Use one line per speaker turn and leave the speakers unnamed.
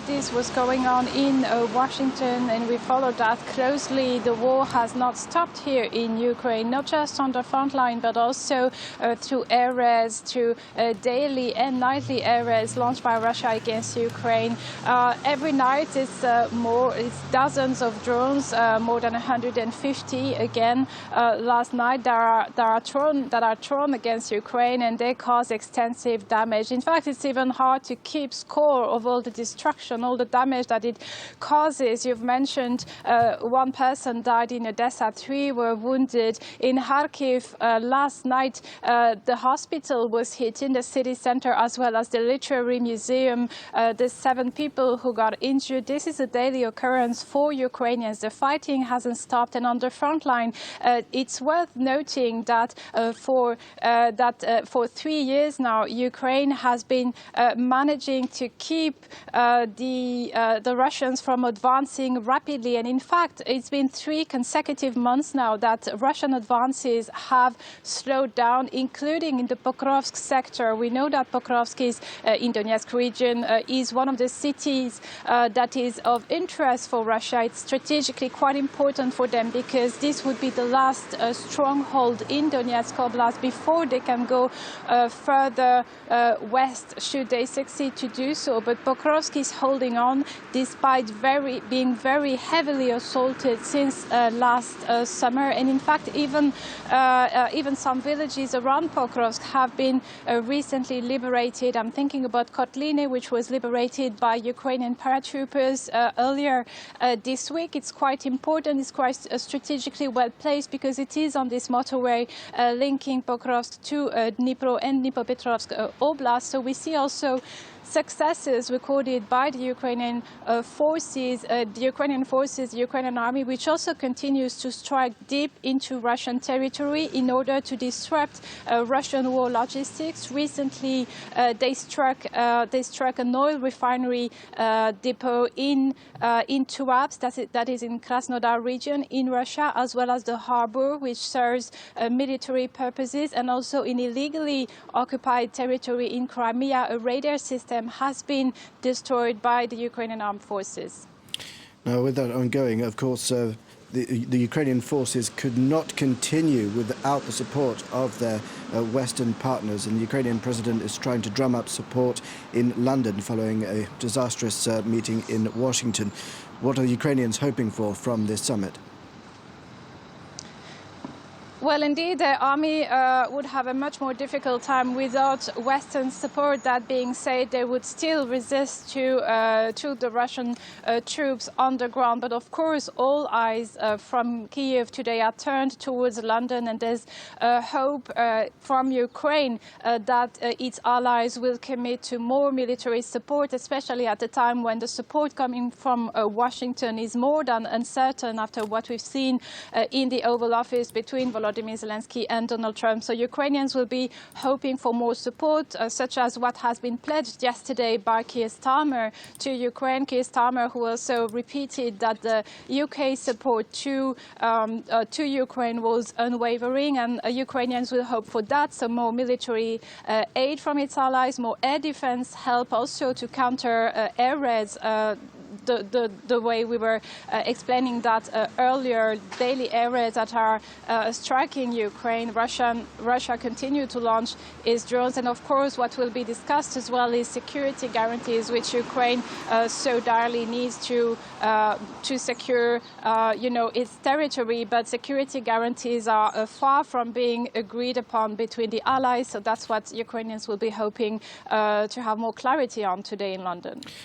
of this was going on in Washington, and we followed that closely. The war has not stopped here in Ukraine, not just on the front line, but also through air raids, through daily and nightly air raids launched by Russia against Ukraine. Every night it's dozens of drones, more than 150 again. Last night that are thrown against Ukraine, and they cause extensive damage. In fact, it's even hard to keep score of all the destruction, all the damage that it causes. You've mentioned one person died in Odessa, 3 were wounded. In Kyiv last night, the hospital was hit in the city center, as well as the literary museum. The 7 people who got injured. This is a daily occurrence for Ukrainians. The fighting hasn't stopped, and on the front line, it's worth noting that for 3 years now, Ukraine has been managing to keep the Russians from advancing rapidly. And in fact, it's been 3 consecutive months now that Russian advances have slowed down, including in the Pokrovsk sector. We know that Pokrovsk is in Donetsk region, is one of the cities that is of interest for Russia. It's strategically quite important for them, because this would be the last stronghold in Donetsk Oblast before they can go further west, should they succeed to do so. But Pokrovsk is holding on despite being very heavily assaulted since last summer. And in fact, even some villages around Pokrovsk have been recently liberated. I'm thinking about Kotline, which was liberated by Ukrainian paratroopers earlier this week. It's quite important. It's quite strategically well placed, because it is on this motorway linking Pokrovsk to Dnipro and Dnipropetrovsk Oblast. So we see also successes recorded by the Ukrainian forces, the Ukrainian army, which also continues to strike deep into Russian territory in order to disrupt Russian war logistics. Recently, they struck an oil refinery depot in Tuapse, that is in Krasnodar region in Russia, as well as the harbor, which serves military purposes, and also in illegally occupied territory in Crimea. A radar system has been destroyed by the Ukrainian armed forces.
Now, with that ongoing, of course, the Ukrainian forces could not continue without the support of their Western partners, and the Ukrainian president is trying to drum up support in London following a disastrous meeting in Washington. What are the Ukrainians hoping for from this summit?
Well, indeed, the army would have a much more difficult time without Western support. That being said, they would still resist to the Russian troops on the ground. But of course, all eyes from Kyiv today are turned towards London, and there's hope from Ukraine that its allies will commit to more military support, especially at a time when the support coming from Washington is more than uncertain after what we've seen in the Oval Office between Volodymyr Zelensky and Donald Trump. So Ukrainians will be hoping for more support, such as what has been pledged yesterday by Keir Starmer to Ukraine. Keir Starmer, who also repeated that the UK support to Ukraine was unwavering, and Ukrainians will hope for that. So more military aid from its allies, more air defense help, also to counter air raids. The way we were explaining that earlier, daily air raids that are striking Ukraine. Russia continue to launch its drones, and of course what will be discussed as well is security guarantees, which Ukraine so direly needs to secure its territory. But security guarantees are far from being agreed upon between the allies, so that's what Ukrainians will be hoping to have more clarity on today in London.